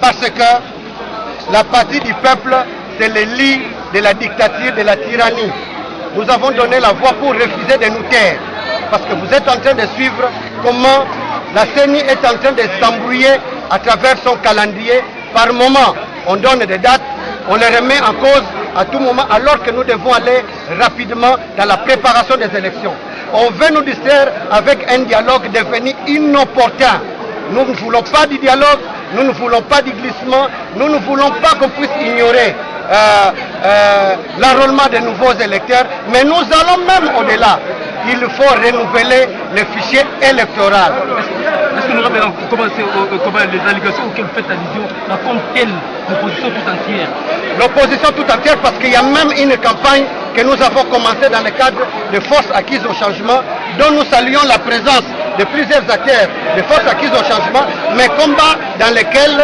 parce que la partie du peuple, c'est le lit de la dictature, de la tyrannie. Nous avons donné la voix pour refuser de nous taire. Parce que vous êtes en train de suivre comment la CENI est en train de s'embrouiller à travers son calendrier. Par moment, on donne des dates, on les remet en cause à tout moment, alors que nous devons aller rapidement dans la préparation des élections. On veut nous distraire avec un dialogue devenu inopportun. Nous ne voulons pas du dialogue, nous ne voulons pas du glissement, nous ne voulons pas qu'on puisse ignorer l'enrôlement de nouveaux électeurs, mais nous allons même au-delà. Il faut renouveler le fichier électoral. Est-ce que nous rappelons comment les allégations auxquelles vous faites allusion racontent-elles l'opposition tout entière? L'opposition tout entière, parce qu'il y a même une campagne que nous avons commencée dans le cadre de forces acquises au changement, dont nous saluons la présence de plusieurs acteurs de forces acquises au changement, mais combats dans lesquels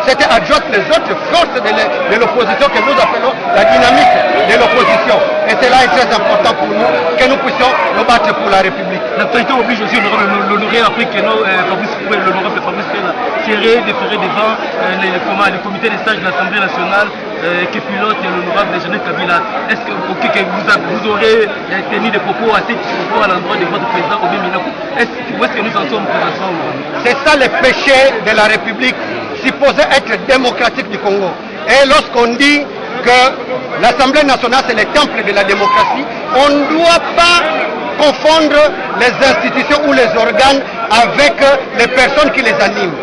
c'était adjoint les autres forces de l'opposition que nous appelons la dynamique de l'opposition. Et cela est très important pour nous, que nous puissions nous battre pour la République. L'actualité oblige aussi l'honoré après que l'honorable Fabrice Kéré déférer devant le comité des sages de l'Assemblée nationale qui pilote l'honorable Jeannette Kabila. Est-ce que vous aurez tenu des propos assez à l'endroit de votre président Obi Minakou? Où est-ce que nous en sommes présentement? C'est ça le péché de la République, supposé être démocratique du Congo. Et lorsqu'on dit que l'Assemblée nationale c'est le temple de la démocratie, on ne doit pas confondre les institutions ou les organes avec les personnes qui les animent.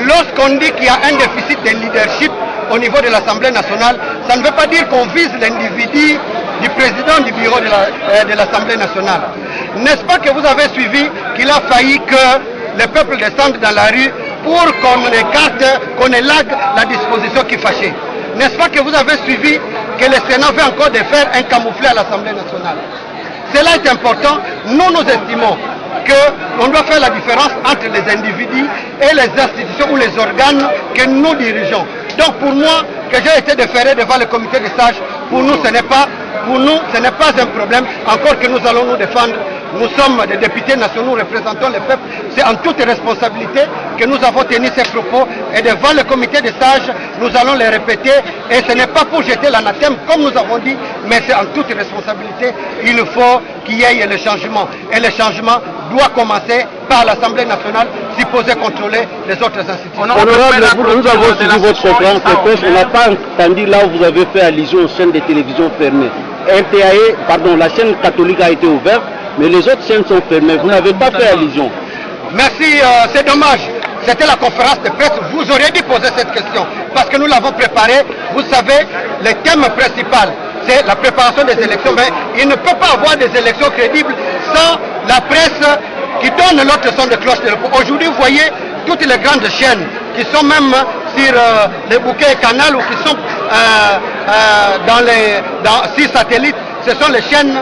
Lorsqu'on dit qu'il y a un déficit de leadership au niveau de l'Assemblée nationale, ça ne veut pas dire qu'on vise l'individu du président du bureau de l'Assemblée nationale. N'est-ce pas que vous avez suivi qu'il a failli que le peuple descende dans la rue pour qu'on écarte, qu'on élague la disposition qui fâchait? N'est-ce pas que vous avez suivi que le Sénat veut encore de faire un camouflet à l'Assemblée nationale? Cela est important. Nous estimons qu'on doit faire la différence entre les individus et les institutions ou les organes que nous dirigeons. Donc pour moi, que j'ai été déféré devant le comité des sages, pour nous ce n'est pas un problème, encore que nous allons nous défendre. Nous sommes des députés nationaux, nous représentons le peuple. C'est en toute responsabilité que nous avons tenu ces propos. Et devant le comité des sages, nous allons les répéter. Et ce n'est pas pour jeter l'anathème, comme nous avons dit, mais c'est en toute responsabilité. Il faut qu'il y ait le changement. Et le changement doit commencer par l'Assemblée nationale, supposée contrôler les autres institutions. Honorable, nous avons suivi votre conférence de presse. On n'a pas entendu là où vous avez fait allusion aux chaînes de télévision fermées. RTAE, pardon, la chaîne catholique a été ouverte, mais les autres chaînes sont fermées. Vous n'avez pas fait allusion. Merci, c'est dommage. C'était la conférence de presse. Vous auriez dû poser cette question, parce que nous l'avons préparée. Vous savez, le thème principal, c'est la préparation des élections. Mais il ne peut pas avoir des élections crédibles sans la presse qui donne l'autre son de cloche. Aujourd'hui, vous voyez toutes les grandes chaînes qui sont même sur les bouquets Canal ou qui sont sur satellite. Ce sont les chaînes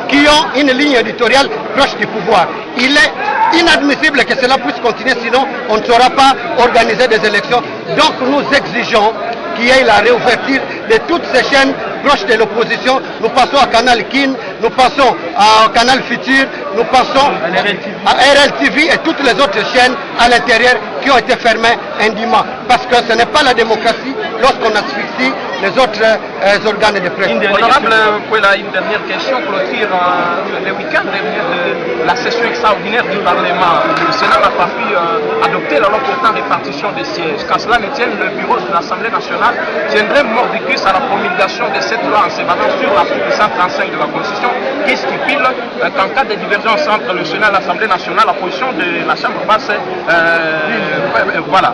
qui ont une ligne éditoriale proche du pouvoir. Il est inadmissible que cela puisse continuer, sinon on ne saura pas organiser des élections. Donc nous exigeons qu'il y ait la réouverture de toutes ces chaînes proches de l'opposition. Nous passons à Canal Kin, nous passons à Canal Futur, nous passons à RLTV et toutes les autres chaînes à l'intérieur qui ont été fermées indûment. Parce que ce n'est pas la démocratie lorsqu'on asphyxie les autres organes de presse. Honorable, une dernière question, clôture le week-end dernier de la session extraordinaire du Parlement. Le Sénat n'a pas pu adopter la loi portant répartition des sièges. Quand cela ne tienne, le bureau de l'Assemblée nationale tiendrait mordicus à la promulgation de cette loi en se basant sur l'article 135 de la Constitution qui stipule qu'en cas de divergence entre le Sénat et l'Assemblée nationale, la position de la Chambre basse, voilà.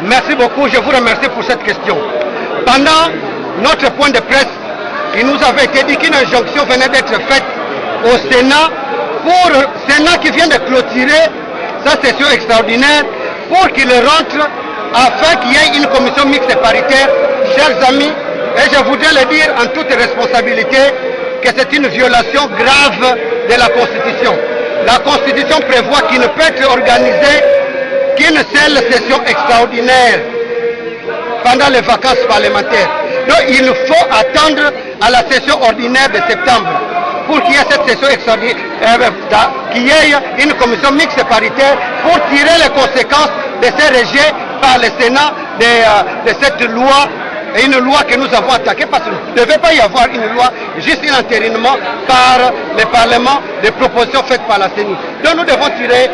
Merci beaucoup, je vous remercie pour cette question. Pendant notre point de presse, il nous avait été dit qu'une injonction venait d'être faite au Sénat pour le Sénat qui vient de clôturer sa session extraordinaire pour qu'il rentre afin qu'il y ait une commission mixte paritaire. Chers amis, et je voudrais le dire en toute responsabilité que c'est une violation grave de la Constitution. La Constitution prévoit qu'il ne peut être organisé qu'une seule session extraordinaire pendant les vacances parlementaires. Donc il faut attendre à la session ordinaire de septembre pour qu'il y ait cette session extraordinaire, qu'il y ait une commission mixte paritaire pour tirer les conséquences de ces rejets par le Sénat de cette loi, une loi que nous avons attaquée parce qu'il ne devait pas y avoir une loi, juste un entérinement par le Parlement des propositions faites par la CENI. Donc nous devons tirer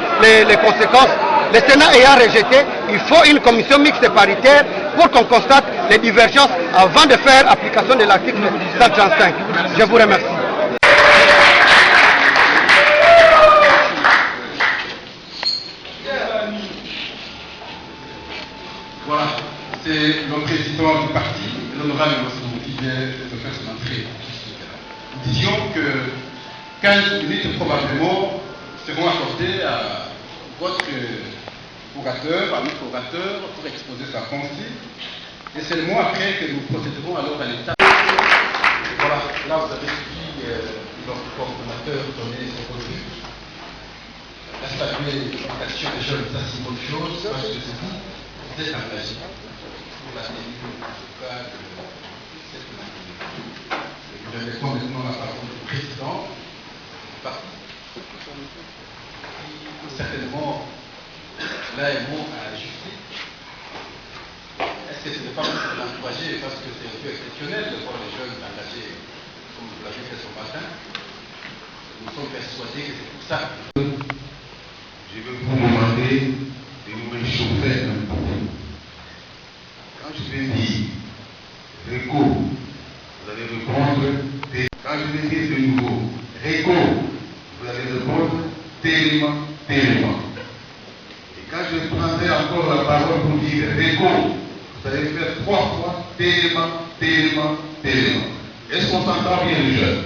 les conséquences. Le Sénat ayant rejeté, il faut une commission mixte paritaire pour qu'on constate les divergences avant de faire application de l'article 135. Je vous remercie. Voilà, c'est le président du parti, l'honorable Massou, qui vient de faire son entrée. Nous disions que 15 minutes probablement seront accordées à votre orateur, à notre orateur, pour exposer sa pensée. Et seulement après que nous procéderons alors à l'étape. Voilà, là vous avez suivi notre coordonnateur donner son revue. La saluer l'action des jeunes, ça c'est une bonne chose, parce que c'est vous êtes engagé pour la tenue locale de cette année. Je réponds maintenant la parole du président du parti, qui certainement là est bon à ajuster. Est-ce que ce n'est pas pour l'encourager parce que c'est un peu exceptionnel de voir les jeunes engagés comme vous l'avez fait ce matin? Nous sommes persuadés que c'est pour ça. Je vais vous demander de nous réchauffer un peu. Quand je vais dire RECO, vous allez répondre. Quand je vais dire de nouveau RECO, vous allez répondre tellement, tellement. Et quand je prendrai encore la parole pour dire RECO, vous allez faire 3 fois tellement, tellement, tellement. Est-ce qu'on s'entend bien les jeunes?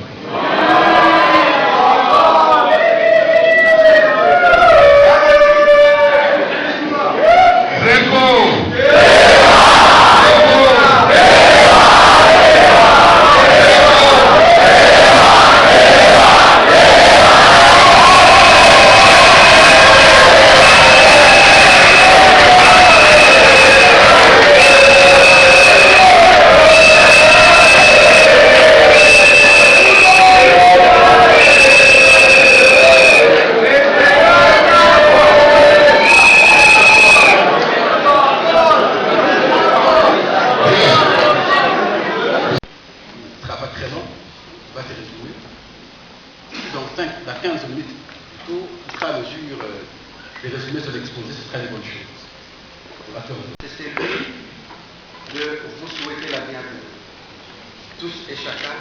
C'est celui de vous souhaiter la bienvenue, tous et chacun,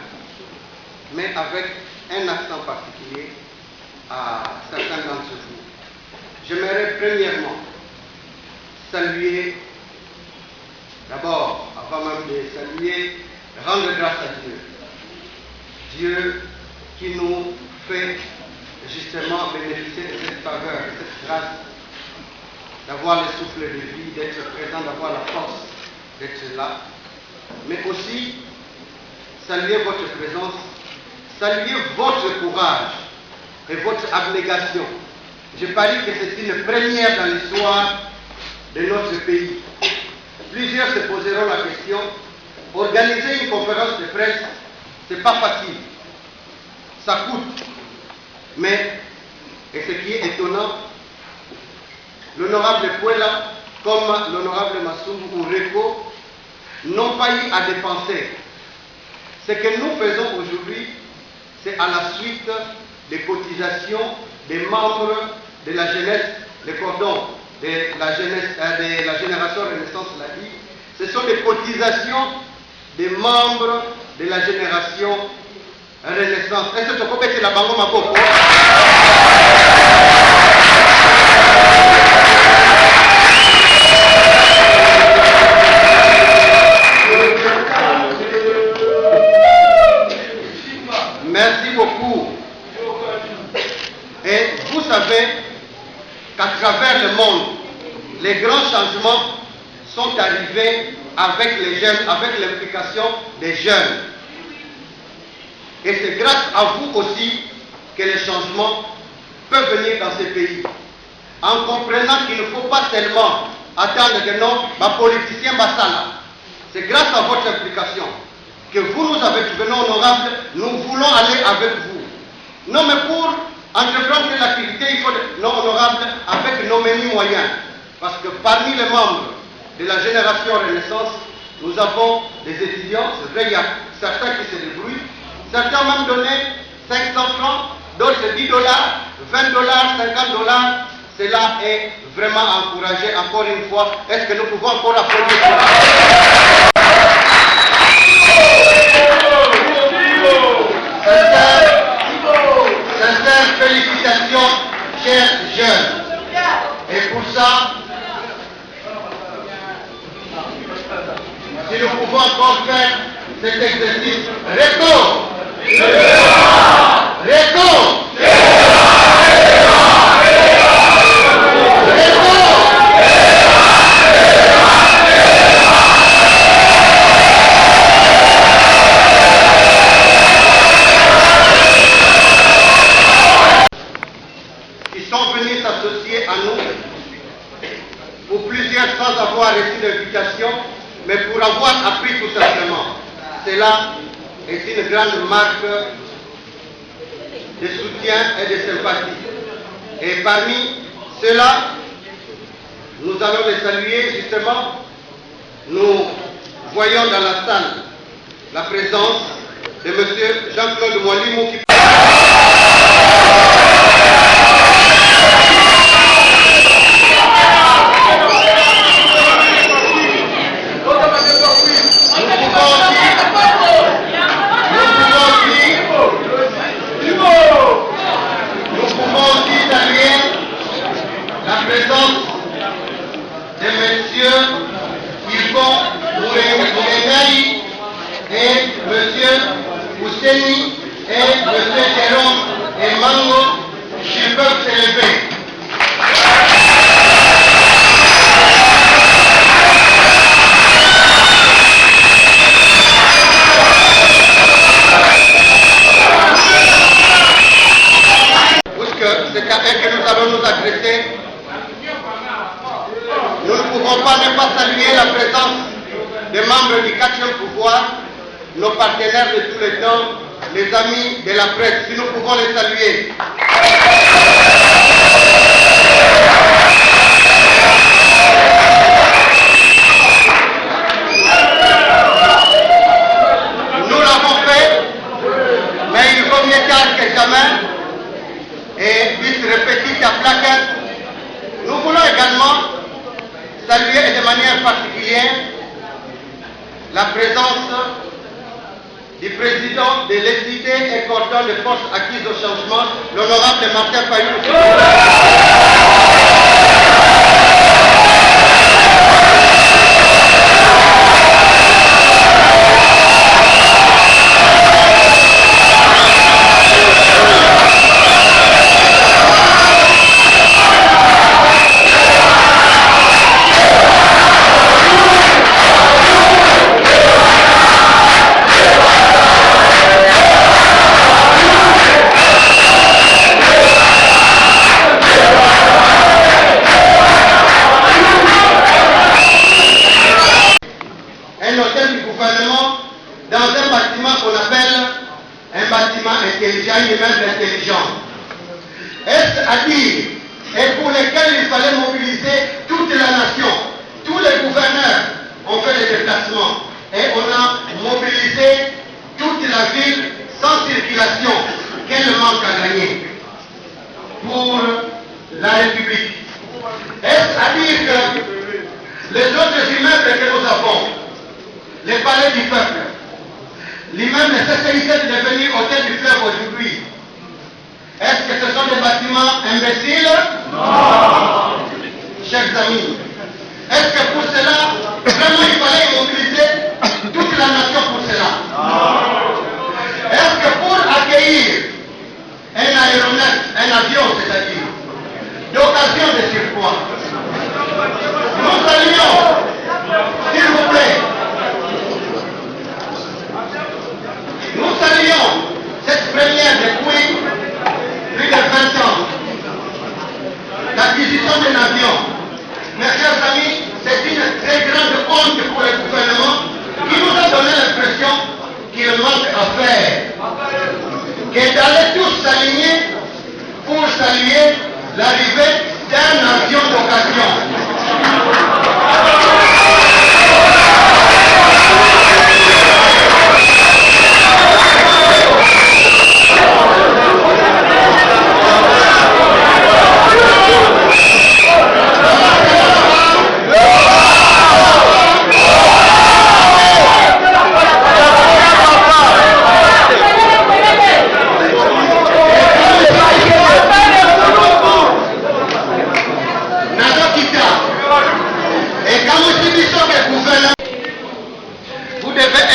mais avec un accent particulier à certains d'entre vous. J'aimerais premièrement saluer, d'abord, avant même de saluer, rendre grâce à Dieu. Dieu qui nous fait justement bénéficier de cette faveur, de cette grâce, d'avoir le souffle de vie, d'être présent, d'avoir la force d'être là, mais aussi saluer votre présence, saluer votre courage et votre abnégation. Je parie que c'est une première dans l'histoire de notre pays. Plusieurs se poseront la question, organiser une conférence de presse, c'est pas facile, ça coûte, mais, et ce qui est étonnant, l'honorable Puela, comme l'honorable Massoum ou Reko, n'ont pas eu à dépenser. Ce que nous faisons aujourd'hui, c'est à la suite des cotisations des membres de la jeunesse, les cordons de la jeunesse, de la génération Renaissance l'a dit. Ce sont des cotisations des membres de la génération Renaissance. Est-ce que tu peux mettre la bango maboko? Merci beaucoup. Et vous savez qu'à travers le monde, les grands changements sont arrivés avec les jeunes, avec l'implication des jeunes. Et c'est grâce à vous aussi que les changements peuvent venir dans ces pays. En comprenant qu'il ne faut pas seulement attendre que nos politiciens bassala. C'est grâce à votre implication que vous nous avez trouvé non honorables, nous voulons aller avec vous. Non, mais pour entreprendre l'activité, il faut non honorable avec nos menus moyens. parce que parmi les membres de la génération Renaissance, nous avons des étudiants, c'est vrai, il y a certains qui se débrouillent, certains ont même donné 500 francs, d'autres c'est 10 $, 20 $, 50 $. Cela est vraiment encouragé, encore une fois. Est-ce que nous pouvons encore applaudir cela? Sincères félicitations, chers jeunes. Et pour ça, si nous pouvons encore faire cet exercice, retour. Ils sont venus s'associer à nous, pour plusieurs sans avoir reçu d'invitation, mais pour avoir appris tout simplement. Cela est une grande marque de soutien et de sympathie. Et parmi ceux-là, nous allons les saluer justement. Nous voyons dans la salle la présence de M. Jean-Claude Moualimou qui et M. Jérôme et Mango, ils peuvent s'élever. Puisque c'est qu'à eux que nous allons nous adresser, nous ne pouvons pas ne pas saluer la présence des membres du 4e pouvoir, nos partenaires de tous les temps, les amis de la presse, si nous pouvons les saluer. Nous l'avons fait, mais il vaut mieux tard que jamais, et bis repetita placet. Nous voulons également saluer de manière particulière la présence du président de l'entité et cordon de force acquise au changement, l'honorable Martin Fayou. Intelligent, une immeuble intelligent. Est-ce à dire, et pour lesquels il fallait mobiliser toute la nation, tous les gouverneurs ont fait des déplacements et on a mobilisé toute la ville sans circulation. Quel manque à gagner pour la République? Est-ce à dire que les autres immeubles que nous avons, les palais du peuple, l'immeuble CCIC est devenu hôtel du fleuve aujourd'hui. Est-ce que ce sont des bâtiments imbéciles? Non. Chers amis, est-ce que pour cela, vraiment il fallait mobiliser toute la nation pour cela? Non. Est-ce que pour accueillir un aéronef, un avion, c'est-à-dire, d'occasion de surpoids, nous saluons, s'il vous plaît, nous saluons cette première depuis plus de 20 ans, l'acquisition d'un avion. Mes chers amis, c'est une très grande honte pour le gouvernement qui nous a donné l'impression qu'il manque à faire, que d'aller tous s'aligner pour saluer l'arrivée d'un avion d'occasion.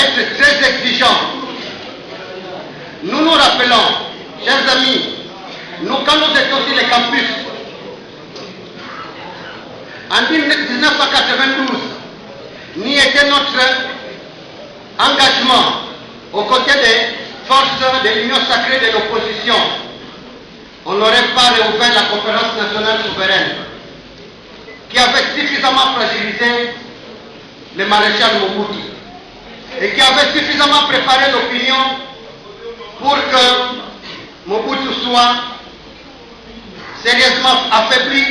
être très exigeants. Nous nous rappelons, chers amis, nous quand nous étions sur les campus, en 1992, n'y était notre engagement aux côtés des forces de l'Union sacrée de l'opposition. On n'aurait pas réouvert la conférence nationale souveraine qui avait suffisamment fragilisé le maréchal Mobutu et qui avait suffisamment préparé l'opinion pour que Mobutu soit sérieusement affaibli,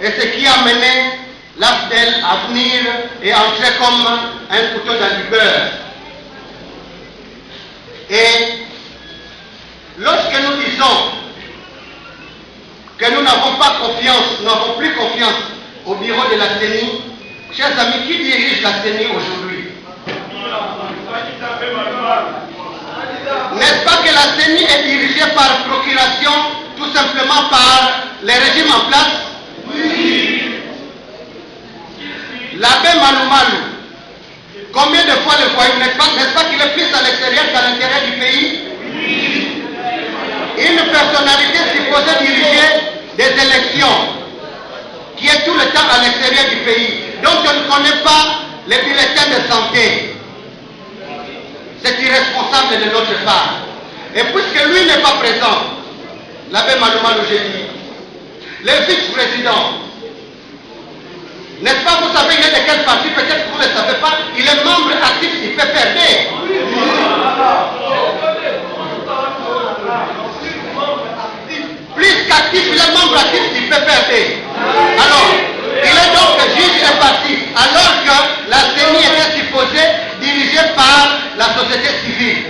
et ce qui a mené l'AFDEL à venir et entrer comme un couteau dans du beurre. Et lorsque nous disons que nous n'avons pas confiance, nous n'avons plus confiance au bureau de la CENI, chers amis, qui dirige la CENI aujourd'hui? N'est-ce pas que la CENI est dirigée par procuration, tout simplement par les régimes en place? Oui. L'abbé Malou, combien de fois le voyons? N'est-ce pas qu'il est plus à l'extérieur qu'à l'intérieur du pays? Oui. Une personnalité supposée diriger des élections, qui est tout le temps à l'extérieur du pays, donc on ne connaît pas les bulletins de santé. C'est irresponsable de notre part. Et puisque lui n'est pas présent, l'abbé Malou, j'ai dit, le vice-président, n'est-ce pas, vous savez, il est de quel parti? Peut-être que vous ne le savez pas, il est membre actif du PPRD. Plus qu'actif, il est membre actif du PPRD. Alors, il est donc juge et parti, alors que la CENI était supposée dirigée par la société civile,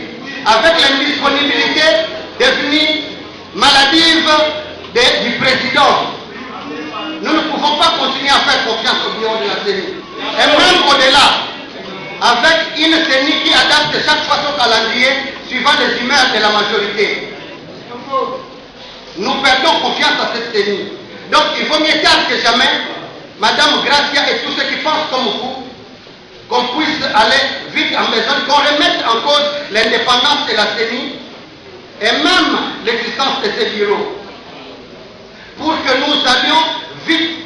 avec l'indisponibilité devenue maladive du président. Nous ne pouvons pas continuer à faire confiance au bureau de la CENI. Et même au-delà, avec une CENI qui adapte chaque fois son calendrier suivant les humeurs de la majorité. Nous perdons confiance à cette CENI. Donc il vaut mieux tard que jamais, Madame Gracia et tous ceux qui pensent comme vous, qu'on puisse aller vite en besogne, qu'on remette en cause l'indépendance de la CENI et même l'existence de ces bureaux, pour que nous allions vite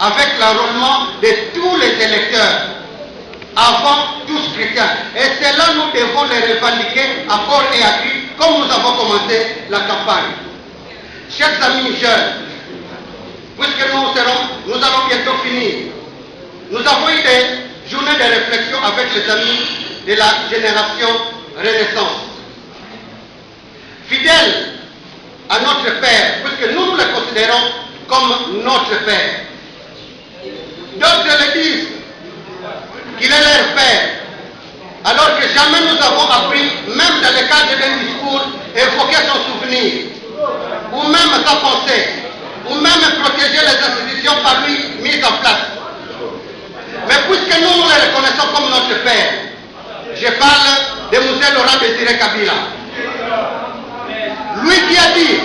avec l'enrôlement de tous les électeurs avant tout scrutin. Et c'est là nous devons les revendiquer à corps et à cri, comme nous avons commencé la campagne. Chers amis jeunes, puisque nous allons bientôt finir, nous avons eu des journées de réflexion avec les amis de la génération Renaissance. Fidèles à notre Père, puisque nous le considérons comme notre Père. D'autres le disent qu'il est leur Père, alors que jamais nous avons appris, même dans le cadre d'un discours, évoquer son souvenir, ou même sa pensée, ou même protéger les institutions par lui mises en place. Mais puisque nous les reconnaissons comme notre Père, je parle de M. Laurent Désiré Kabila. Lui qui a dit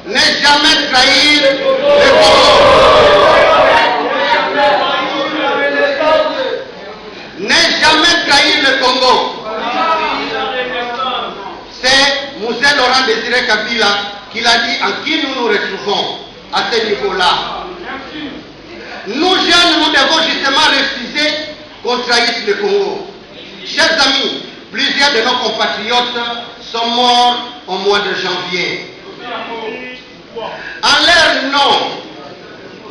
ne jamais trahir le Congo. Ne jamais trahir le Congo. C'est M. Laurent Désiré Kabila qui l'a dit, en qui nous nous retrouvons à ce niveau-là. Nous jeunes, nous devons justement refuser qu'on trahisse le Congo. Chers amis, plusieurs de nos compatriotes sont morts au mois de janvier. En leur nom,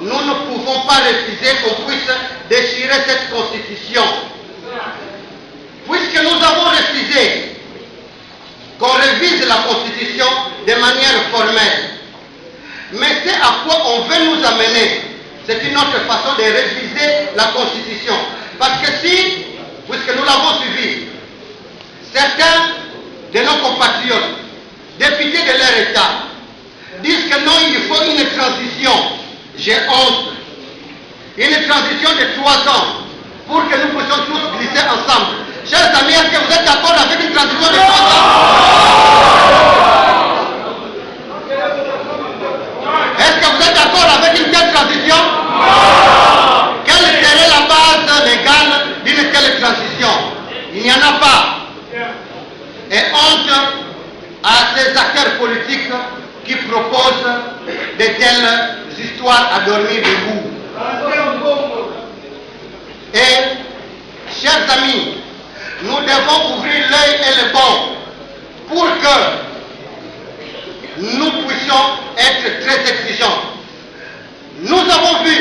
nous ne pouvons pas refuser qu'on puisse déchirer cette constitution. Puisque nous avons refusé qu'on révise la constitution de manière formelle. Mais c'est à quoi on veut nous amener. C'est une autre façon de réviser la constitution. Parce que si, puisque nous l'avons suivi, certains de nos compatriotes, députés de leur État, disent que non, il faut une transition. J'ai honte. Une transition de 3 ans pour que nous puissions tous glisser ensemble. Chers amis, est-ce que vous êtes d'accord avec une transition de 3 ans? Est-ce que vous êtes d'accord avec une telle transition? Quelle serait la base légale d'une telle transition? Il n'y en a pas. Et honte à ces acteurs politiques qui proposent de telles histoires à dormir debout. Et, chers amis, nous devons ouvrir l'œil et le bon pour que nous puissions être très exigeants. Nous avons vu,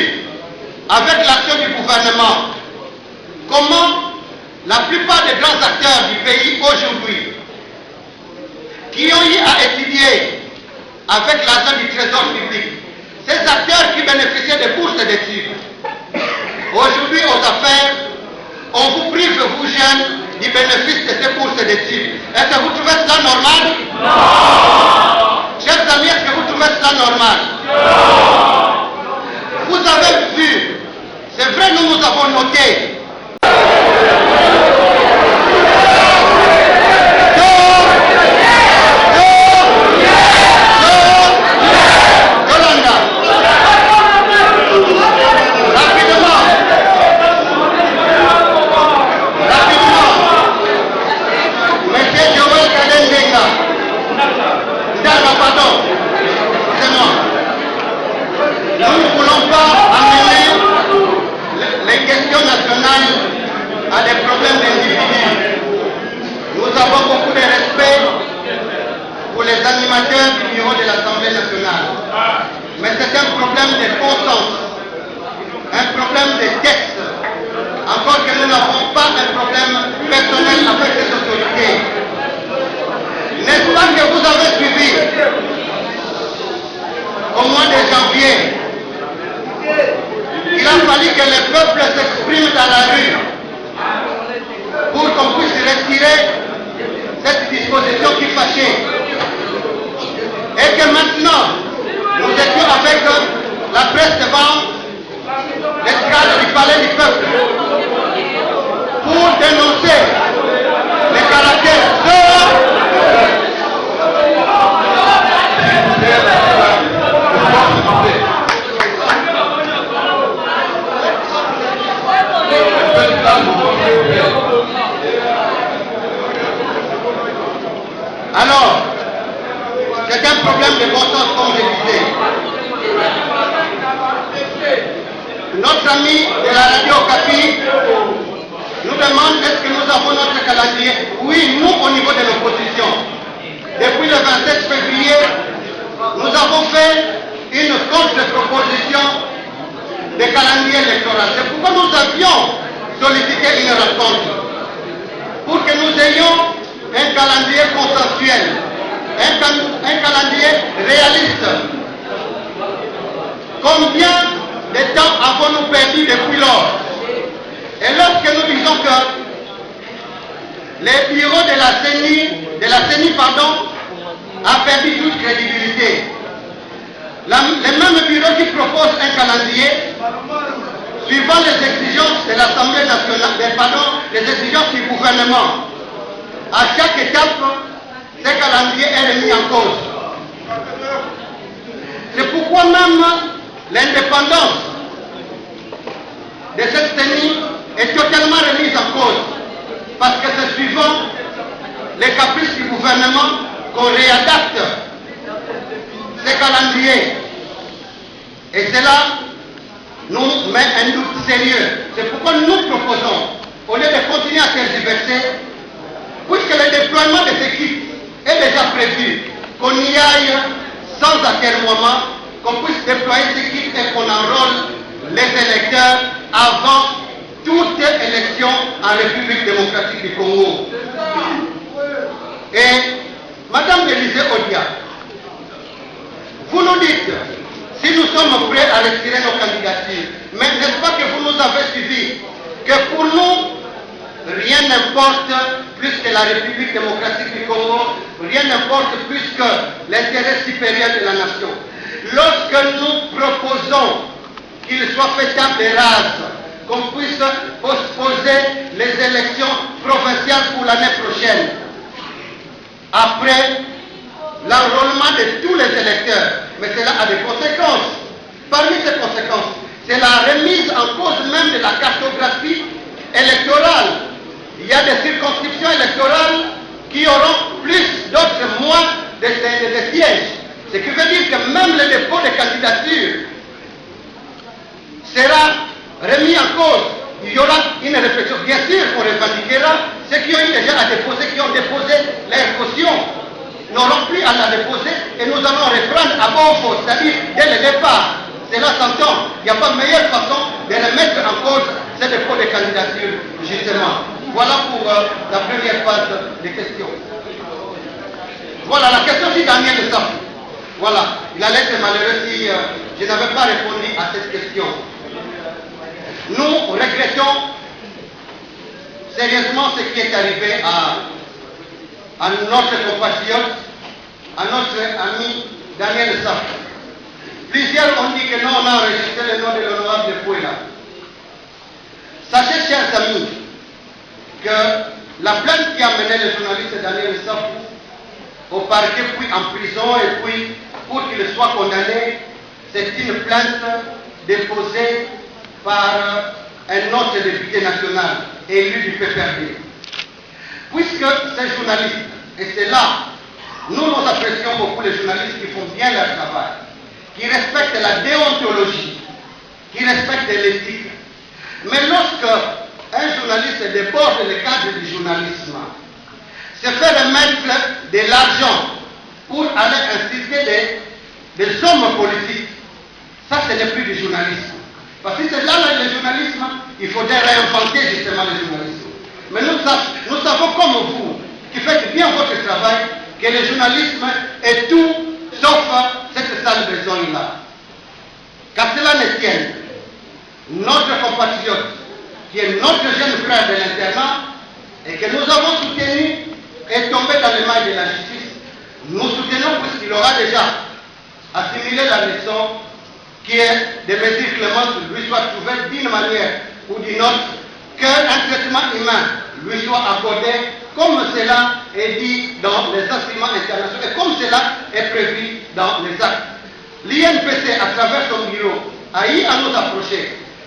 avec l'action du gouvernement, comment la plupart des grands acteurs du pays aujourd'hui, qui ont eu à étudier avec l'argent du trésor public, ces acteurs qui bénéficiaient des bourses d'études, aujourd'hui aux affaires, on vous prive, vous jeunes, du bénéfice de ces bourses d'études. Est-ce que vous trouvez ça normal? Non. Chers amis, est-ce que vous trouvez ça normal? Non. Vous avez vu, c'est vrai, nous avons noté. À des problèmes d'individus. Nous avons beaucoup de respect pour les animateurs du bureau de l'Assemblée nationale. Mais c'est un problème de bon sens, un problème de texte. Encore que nous n'avons pas un problème personnel avec les autorités. N'est-ce pas que vous avez suivi au mois de janvier? Il a fallu que le peuple s'exprime dans la rue pour qu'on puisse retirer cette disposition qui fâchait. Et que maintenant, nous étions avec la presse devant l'escale du palais du peuple pour dénoncer les caractères Alors, c'est un problème de bon sens, comme je disais. Notre ami de la radio Okapi nous demande est-ce que nous avons notre calendrier. Oui, nous, au niveau de l'opposition. Depuis le 27 février, nous avons fait une contre-proposition de calendrier électoral. C'est pourquoi nous avions sollicité une rencontre. Pour que nous ayons un calendrier consensuel, un calendrier réaliste. Combien de temps avons-nous perdu depuis lors? Et lorsque nous disons que les bureaux de la CENI, a perdu toute crédibilité, les mêmes bureaux qui proposent un calendrier, suivant les exigences de l'Assemblée nationale, les exigences du gouvernement, à chaque étape, ce calendrier est remis en cause. C'est pourquoi même l'indépendance de cette CENI est totalement remise en cause. Parce que c'est suivant les caprices du gouvernement qu'on réadapte ces calendriers. Et cela nous met un doute sérieux. C'est pourquoi nous proposons, au lieu de continuer à tergiverser, puisque le déploiement de ces kits est déjà prévu, qu'on y aille sans atermoiement, qu'on puisse déployer ces kits et qu'on enrôle les électeurs avant toute élection en République démocratique du Congo. Et Madame Élysée Odia, vous nous dites si nous sommes prêts à retirer nos candidatures, mais n'est-ce pas que vous nous avez suivi que pour nous, rien n'importe plus que la République démocratique du Congo, rien n'importe plus que l'intérêt supérieur de la nation. Lorsque nous proposons qu'il soit fait table rase, qu'on puisse postposer les élections provinciales pour l'année prochaine, après l'enrôlement de tous les électeurs, mais cela a des conséquences. Parmi ces conséquences, c'est la remise en cause même de la cartographie électorale. Il y a des circonscriptions électorales qui auront plus, d'autres moins de sièges. Ce qui veut dire que même le dépôt de candidature sera remis en cause. Il y aura une réflexion. Bien sûr, on revendiquera ceux qui ont eu déjà à déposer, qui ont déposé leur caution, n'auront plus à la déposer et nous allons reprendre à bon faux, c'est-à-dire dès le départ. Cela s'entend. Il n'y a pas meilleure façon de remettre en cause ce dépôt de candidature, justement. Voilà pour la première phase des questions. Voilà, la question si Daniel le sort. Voilà, il allait être malheureux si je n'avais pas répondu à cette question. Nous regrettons sérieusement ce qui est arrivé à notre compatriote, à notre ami Daniel Sarr. Plusieurs ont dit que nous on a enregistré le nom de l'honorable Pouela. Sachez, chers amis, que la plainte qui a mené le journaliste Daniel Sarr au parquet, puis en prison, et puis pour qu'il soit condamné, c'est une plainte déposée par un autre député national élu du PPRD. Puisque ces journalistes, et c'est là, nous apprécions beaucoup les journalistes qui font bien leur travail, qui respectent la déontologie, qui respectent l'éthique. Mais lorsque un journaliste déborde le cadre du journalisme, se fait remettre de l'argent pour aller inciter des hommes politiques, ça ce n'est plus du journalisme. Parce que c'est là le journalisme, il faudrait réinventer justement le journalisme. Mais nous savons comme vous, qui faites bien votre travail, que le journalisme est tout sauf cette sale besogne-là. Qu'à cela ne tienne, notre compatriote, qui est notre jeune frère de l'internat, et que nous avons soutenu, est tombé dans les mailles de la justice. Nous soutenons puisqu'il aura déjà assimilé la leçon qui est des mesures clémentes lui soit trouvées d'une manière ou d'une autre, qu'un traitement humain lui soit accordé comme cela est dit dans les instruments internationaux et comme cela est prévu dans les actes. L'INPC, à travers son bureau, a eu à nous approcher.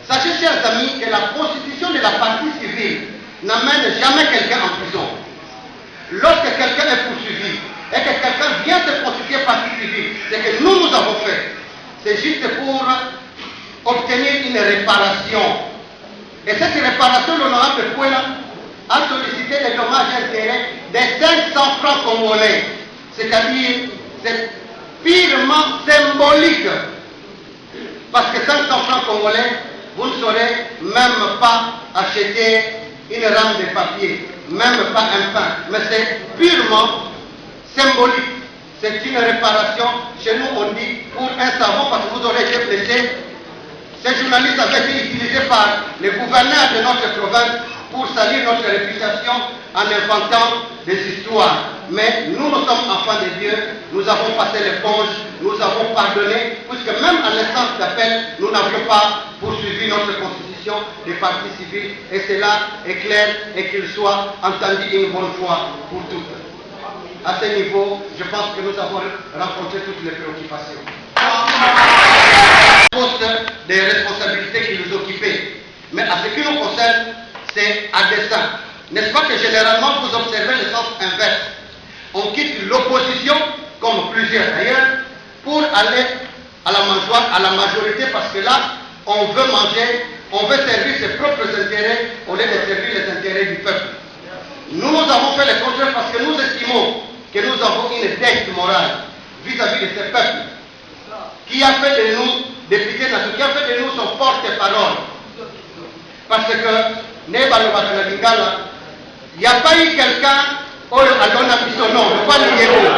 Sachez, chers amis, que la constitution de la partie civile n'amène jamais quelqu'un en prison. Lorsque quelqu'un est poursuivi et que quelqu'un vient se constituer partie civile, ce que nous avons fait, c'est juste pour obtenir une réparation. Et cette réparation, l'honorable Pouela a sollicité des dommages et intérêts de 500 francs congolais. C'est-à-dire, c'est purement symbolique. Parce que 500 francs congolais, vous ne saurez même pas acheter une rame de papier, même pas un pain. Mais c'est purement symbolique. C'est une réparation. Chez nous, on dit pour un savon parce que vous aurez été blessé. Ces journalistes avaient été utilisés par les gouverneurs de notre province pour salir notre réputation en inventant des histoires. Mais nous sommes enfants de Dieu, nous avons passé l'éponge, nous avons pardonné, puisque même à l'instance d'appel, nous n'avions pas poursuivi notre constitution des partis civils, et cela est clair et qu'il soit entendu une bonne fois pour toutes. À ce niveau, je pense que nous avons rencontré toutes les préoccupations. Poste des responsabilités qui nous occupaient. Mais à ce qui nous concerne, c'est à dessein. N'est-ce pas que généralement vous observez le sens inverse? On quitte l'opposition, comme plusieurs d'ailleurs, pour aller à la mangeoire, à la majorité, parce que là, on veut manger, on veut servir ses propres intérêts au lieu de servir les intérêts du peuple. Nous avons fait le contraire parce que nous estimons que nous avons une dette morale vis-à-vis de ce peuple qui a fait de nous députés nationaux, qui a fait de nous son porte-parole. Parce que, il n'y a pas eu quelqu'un qui a donné son nom, ne pas le héros.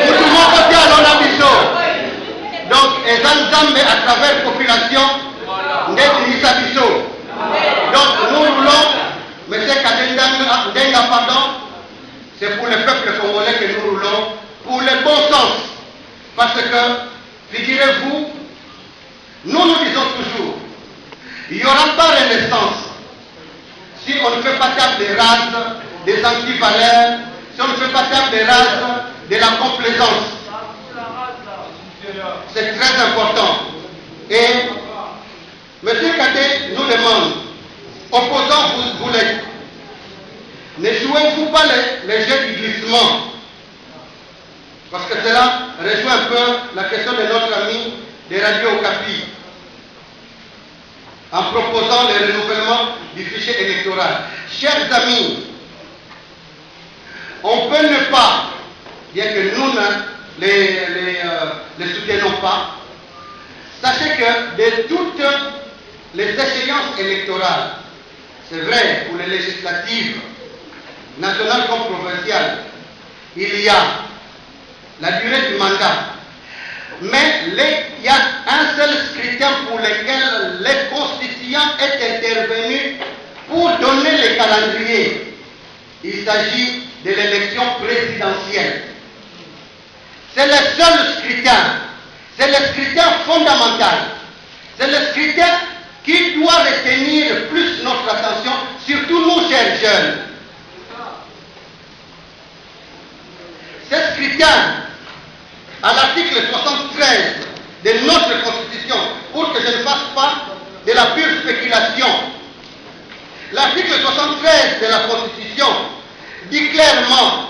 Nous pouvons voter à l'Onabiso. Donc, et Zanzambe à travers la population, donc nous roulons, M. Kadenga, pardon, c'est pour le peuple congolais que nous roulons, pour le bon sens. Parce que, figurez-vous, nous disons toujours, il n'y aura pas de renaissance si on ne fait pas table rase des antivaleurs, si on ne fait pas table rase de la complaisance. C'est très important. Et M. Kadé nous demande, opposants, vous pas les jeux du glissement, parce que cela rejoint un peu la question de notre ami de Radio Okapi, en proposant le renouvellement du fichier électoral. Chers amis, on peut ne pas, bien que nous ne les soutenons pas, sachez que de toutes les échéances électorales, c'est vrai pour les législatives, nationales comme provinciales, il y a la durée du mandat. Mais il y a un seul scrutin pour lequel les constituants est intervenu pour donner le calendrier. Il s'agit de l'élection présidentielle. C'est le seul scrutin. C'est le scrutin fondamental. C'est le scrutin qui doit retenir plus notre attention, surtout nous, chers jeunes. Ce scrutin, à l'article 73 de notre Constitution, pour que je ne fasse pas de la pure spéculation, l'article 73 de la Constitution dit clairement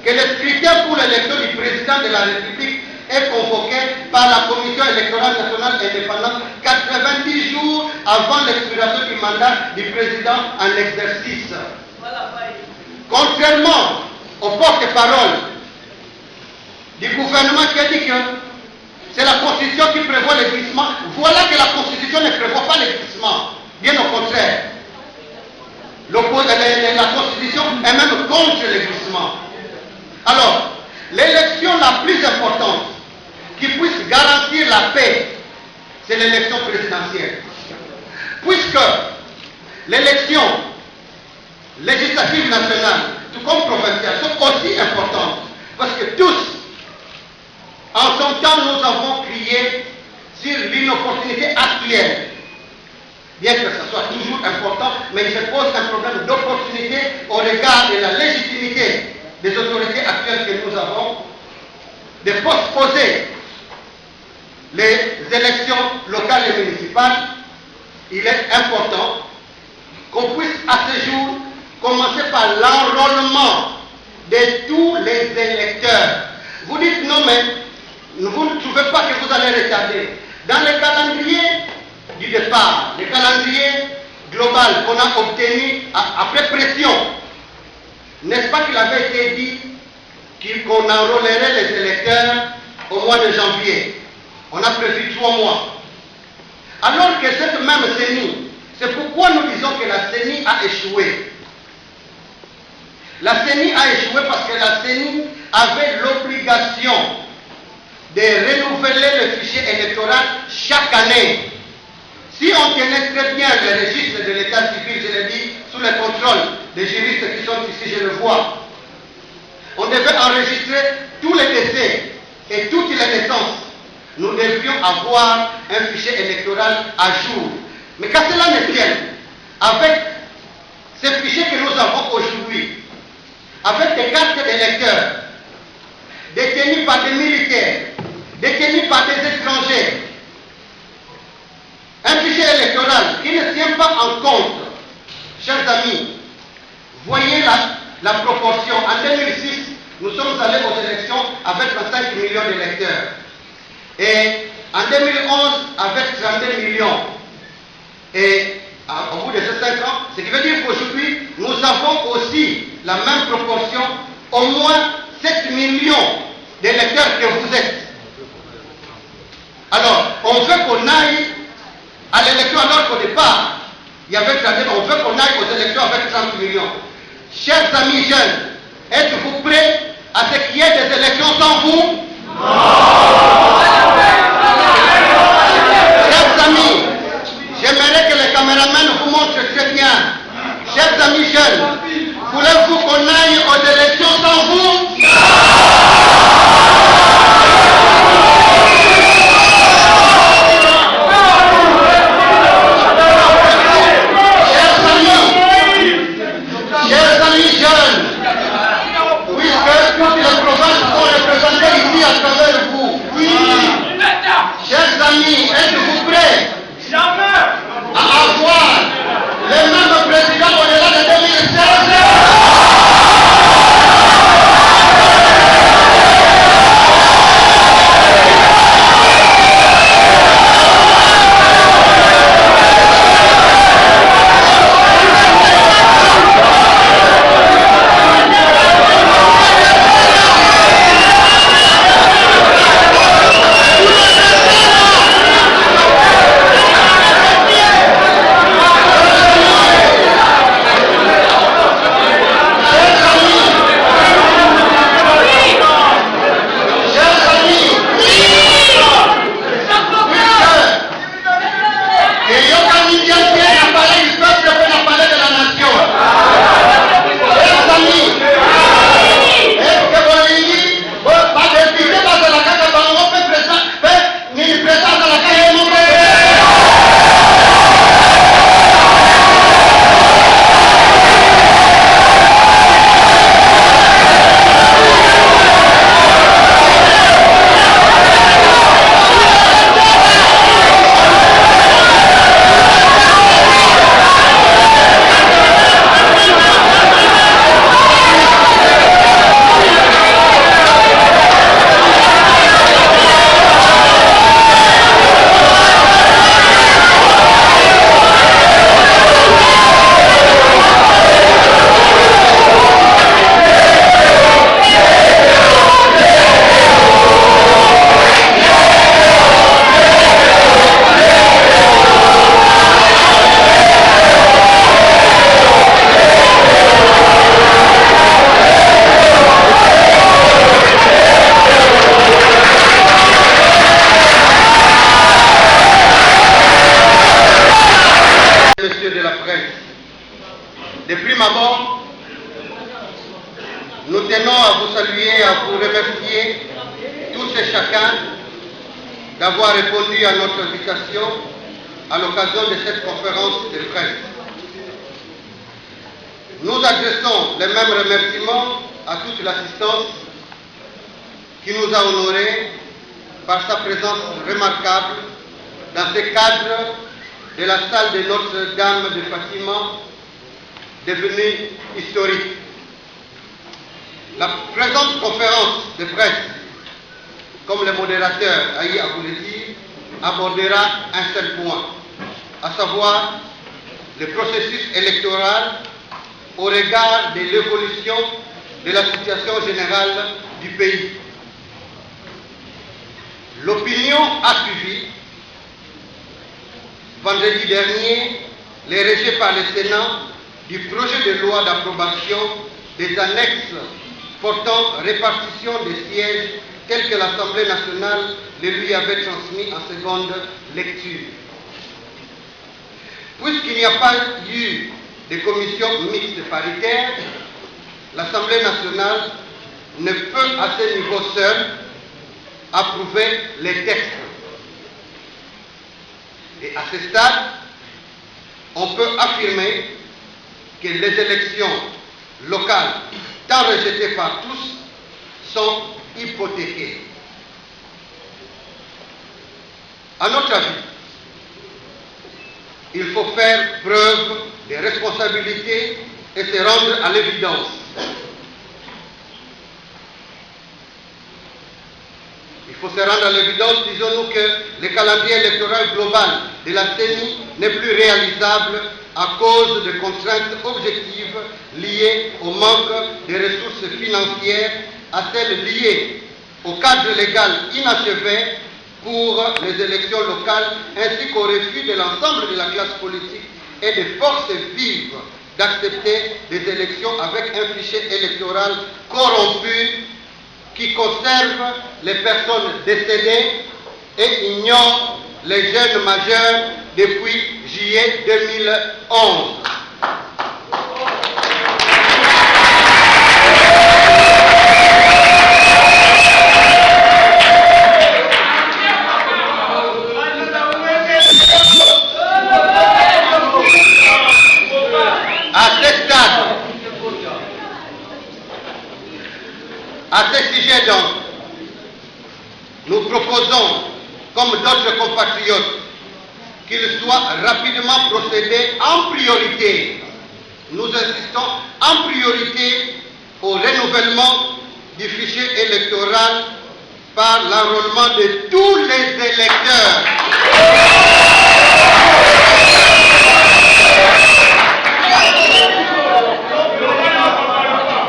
que le scrutin pour l'élection du président de la République est convoqué par la Commission électorale nationale indépendante 90 jours avant l'expiration du mandat du président en exercice. Contrairement au porte-parole du gouvernement qui a dit que c'est la Constitution qui prévoit le glissement, voilà que la Constitution ne prévoit pas le glissement. Bien au contraire. La Constitution est même contre le glissement. Alors, l'élection la plus importante qui puisse garantir la paix, c'est l'élection présidentielle. Puisque l'élection législative nationale, tout comme provinciale, sont aussi importantes. Parce que tous, en son temps, nous avons crié sur l'inopportunité actuelle. Bien que ce soit toujours important, mais il se pose un problème d'opportunité au regard de la légitimité des autorités actuelles que nous avons, de postposer les élections locales et municipales. Il est important qu'on puisse à ce jour commencer par l'enrôlement de tous les électeurs. Vous dites non, mais vous ne trouvez pas que vous allez retarder. Dans le calendrier du départ, le calendrier global qu'on a obtenu après pression, n'est-ce pas qu'il avait été dit qu'on enrôlerait les électeurs au mois de janvier? On a prévu 3 mois. Alors que cette même CENI, c'est pourquoi nous disons que la CENI a échoué. La CENI a échoué parce que la CENI avait l'obligation de renouveler le fichier électoral chaque année. Si on tenait très bien le registre de l'état civil, je l'ai dit, sous le contrôle des juristes qui sont ici, je le vois, on devait enregistrer tous les décès et toutes les naissances. Nous devions avoir un fichier électoral à jour. Mais qu'à cela ne tienne, avec ces fichiers que nous avons aujourd'hui, avec des cartes d'électeurs détenues par des militaires, détenues par des étrangers, un fichier électoral qui ne tient pas en compte, chers amis, voyez la proportion. En 2006, nous sommes allés aux élections avec 25 millions d'électeurs. Et en 2011, avec 32 millions. Et au bout de ces 5 ans, ce qui veut dire qu'aujourd'hui, nous avons aussi la même proportion, au moins 7 millions d'électeurs que vous êtes. Alors, on veut qu'on aille à l'élection alors qu'au départ, il y avait 32, on veut qu'on aille aux élections avec 30 millions. Chers amis jeunes, êtes-vous prêts à ce qu'il y ait des élections sans vous? Chers amis, j'aimerais que les caméramans vous montrent très bien. Chers amis jeunes, voulez-vous qu'on aille aux élections sans vous? Chers amis jeunes, puisque toutes les provinces sont représentées ici à travers vous, chers amis, êtes-vous prêts à avoir les mêmes présidents au-delà de 2016? Et Yoka Nidian, qui a parlé du peuple, peut la parler de la nation. Les amis, est-ce que vous dites, pas de tirer parce que la carte bango peut présenter, ni présence à la carte de mon père. Messieurs de la presse, de prime abord, nous tenons à vous saluer, à vous remercier, tous et chacun, d'avoir répondu à notre invitation à l'occasion de cette conférence de presse. Nous adressons les mêmes remerciements à toute l'assistance qui nous a honorés par sa présence remarquable dans ce cadre de la salle de Notre-Dame de Fatima, devenue historique. La présente conférence de presse, comme le modérateur a eu à vous le dire, abordera un seul point, à savoir le processus électoral au regard de l'évolution de la situation générale du pays. L'opinion a suivi. Vendredi dernier, les rejets par le Sénat du projet de loi d'approbation des annexes portant répartition des sièges tels que l'Assemblée nationale le lui avait transmis en seconde lecture. Puisqu'il n'y a pas eu de commission mixte paritaire, l'Assemblée nationale ne peut à ce niveau seul approuver les textes. Et à ce stade, on peut affirmer que les élections locales, tant rejetées par tous, sont hypothéquées. À notre avis, il faut faire preuve de responsabilité et se rendre à l'évidence. Il faut se rendre à l'évidence, disons-nous, que le calendrier électoral global de la CENI n'est plus réalisable à cause de contraintes objectives liées au manque de ressources financières, à celles liées au cadre légal inachevé pour les élections locales, ainsi qu'au refus de l'ensemble de la classe politique et des forces vives d'accepter des élections avec un fichier électoral corrompu qui conserve les personnes décédées et ignore les jeunes majeurs depuis juillet 2011. À ce sujet donc, nous proposons, comme d'autres compatriotes, qu'il soit rapidement procédé en priorité, nous insistons en priorité au renouvellement du fichier électoral par l'enrôlement de tous les électeurs.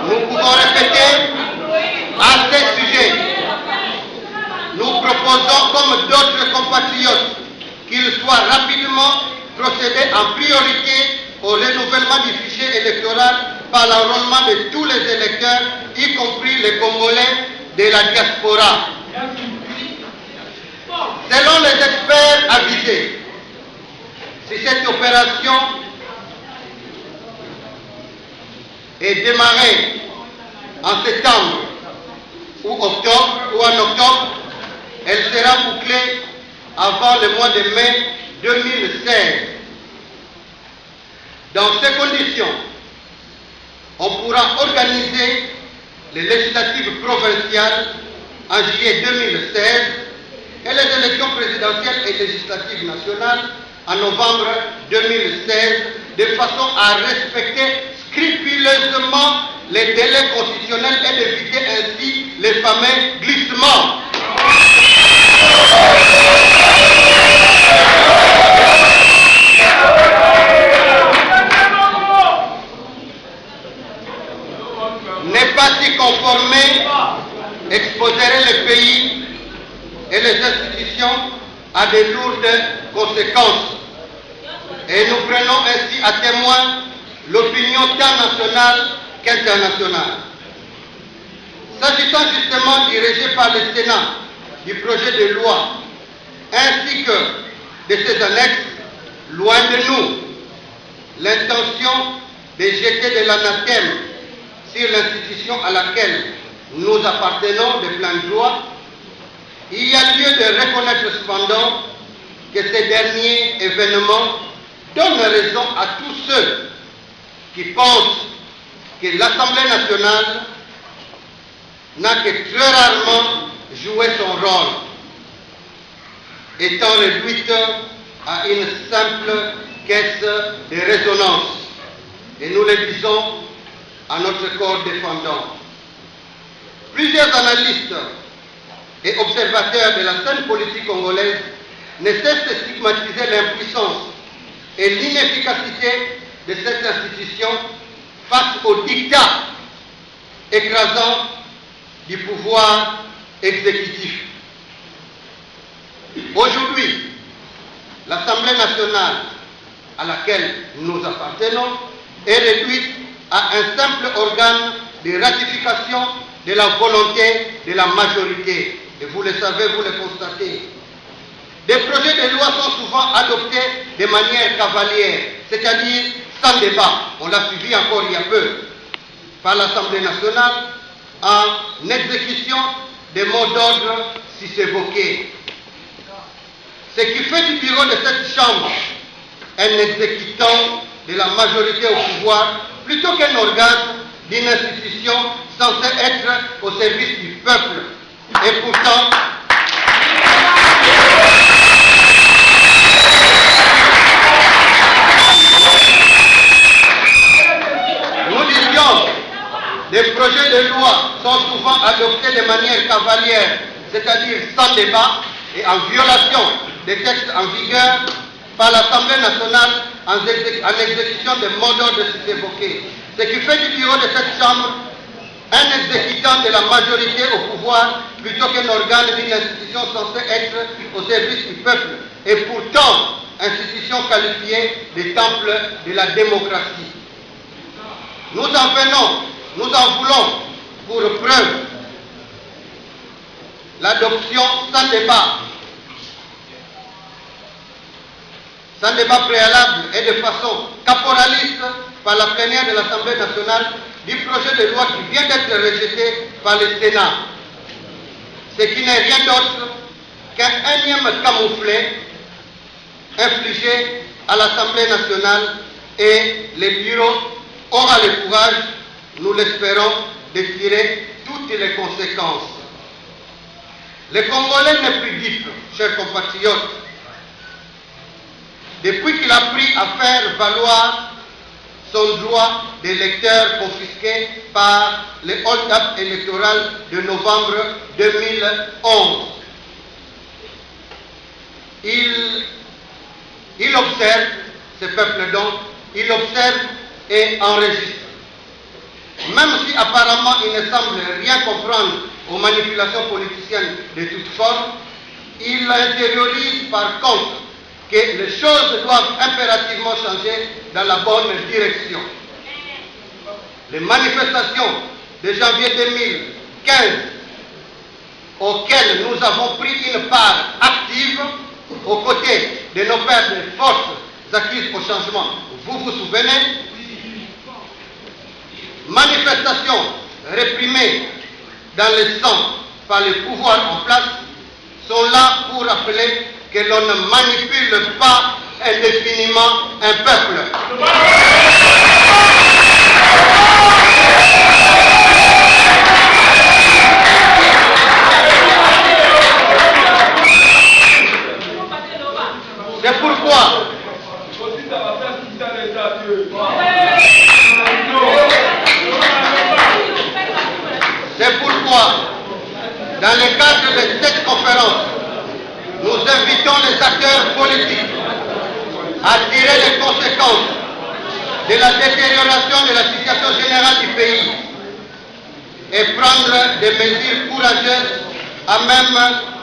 Nous pouvons répéter à ce sujet, nous proposons comme d'autres compatriotes qu'il soit rapidement procédé en priorité au renouvellement du fichier électoral par l'enrôlement de tous les électeurs, y compris les Congolais de la diaspora. Selon les experts avisés, Si cette opération est démarrée en septembre ou en octobre, elle sera bouclée avant le mois de mai 2016. Dans ces conditions, on pourra organiser les législatives provinciales en juillet 2016 et les élections présidentielles et législatives nationales en novembre 2016, de façon à respecter scrupuleusement les délais constitutionnels et d'éviter ainsi les fameux glissements. Ne pas s'y conformer exposerait le pays et les institutions à de lourdes conséquences. Et nous prenons ainsi à témoin l'opinion tant nationale qu'internationale. S'agissant justement du rejet par le Sénat du projet de loi ainsi que de ses annexes, loin de nous l'intention de jeter de l'anathème sur l'institution à laquelle nous appartenons de plein droit, il y a lieu de reconnaître cependant que ces derniers événements donnent raison à tous ceux qui pensent que l'Assemblée nationale n'a que très rarement joué son rôle, étant réduite à une simple caisse de résonance. Et nous le disons à notre corps défendant. Plusieurs analystes et observateurs de la scène politique congolaise ne cessent de stigmatiser l'impuissance et l'inefficacité de cette institution face au diktat écrasant du pouvoir exécutif. Aujourd'hui, l'Assemblée nationale à laquelle nous appartenons est réduite à un simple organe de ratification de la volonté de la majorité. Et vous le savez, vous le constatez. Des projets de loi sont souvent adoptés de manière cavalière, c'est-à-dire sans débat. On l'a suivi encore il y a peu par l'Assemblée nationale en exécution des mots d'ordre si évoqués. Ce qui fait du bureau de cette Chambre un exécutant de la majorité au pouvoir plutôt qu'un organe d'une institution censée être au service du peuple. Et pourtant, nous disions, des projets de loi sont souvent adoptés de manière cavalière, c'est-à-dire sans débat et en violation des textes en vigueur par l'Assemblée nationale en exécution des mots d'ordre évoqués. Ce qui fait du bureau de cette Chambre un exécutant de la majorité au pouvoir plutôt qu'un organe d'une institution censée être au service du peuple et pourtant institution qualifiée de temple de la démocratie. Nous en venons, nous en voulons pour preuve l'adoption sans débat préalable et de façon caporaliste par la plénière de l'Assemblée nationale du projet de loi qui vient d'être rejeté par le Sénat. Ce qui n'est rien d'autre qu'un énième camouflet infligé à l'Assemblée nationale et les bureaux aura le courage, nous l'espérons, de tirer toutes les conséquences. Le Congolais n'est plus dupe, chers compatriotes. Depuis qu'il a pris à faire valoir son droit d'électeur confisqué par le hold-up électoral de novembre 2011. Il observe, ce peuple donc, il observe et enregistre. Même si apparemment il ne semble rien comprendre aux manipulations politiciennes de toute forme, il intériorise par contre que les choses doivent impérativement changer dans la bonne direction. Les manifestations de janvier 2015 auxquelles nous avons pris une part active aux côtés de nos pères des forces changement. Vous vous souvenez? Manifestations réprimées dans le sang par les pouvoirs en place sont là pour rappeler que l'on ne manipule pas indéfiniment un peuple. C'est pourquoi dans le cadre de cette conférence, nous invitons les acteurs politiques à tirer les conséquences de la détérioration de la situation générale du pays et prendre des mesures courageuses à même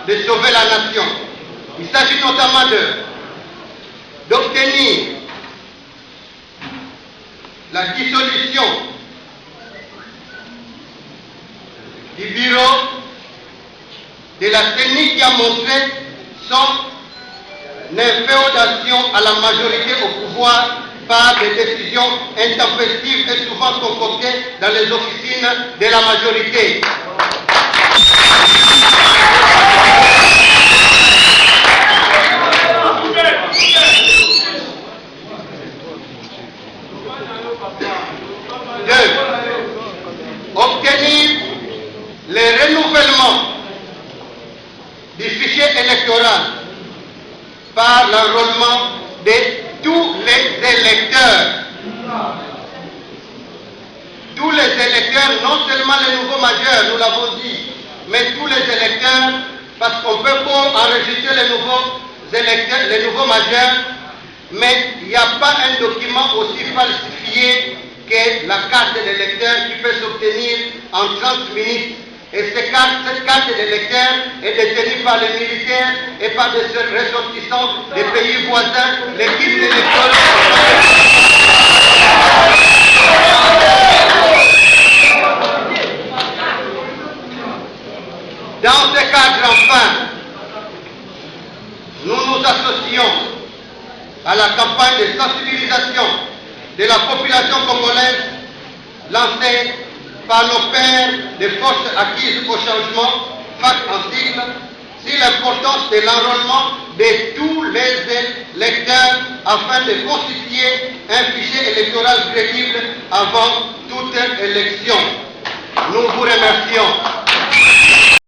de sauver la nation. Il s'agit notamment d'obtenir la dissolution du bureau de la CENI qui a montré son inféodation à la majorité au pouvoir par des décisions intempestives et souvent concoctées dans les officines de la majorité. Obtenir le renouvellement du fichier électoral par l'enrôlement de tous les électeurs. Tous les électeurs, non seulement les nouveaux majeurs, nous l'avons dit, mais tous les électeurs, parce qu'on peut pas enregistrer les nouveaux électeurs, les nouveaux majeurs, mais il n'y a pas un document aussi falsifié que la carte d'électeur qui peut s'obtenir en 30 minutes. Et cette carte d'électeur est détenue par les militaires et par des ressortissants des pays voisins. L'équipe d'électeurs. Dans ce cadre, enfin, nous nous associons à la campagne de sensibilisation de la population congolaise lancée par nos pères des forces acquises au changement, FAC en sigle, sur l'importance de l'enrôlement de tous les électeurs afin de constituer un fichier électoral crédible avant toute élection. Nous vous remercions.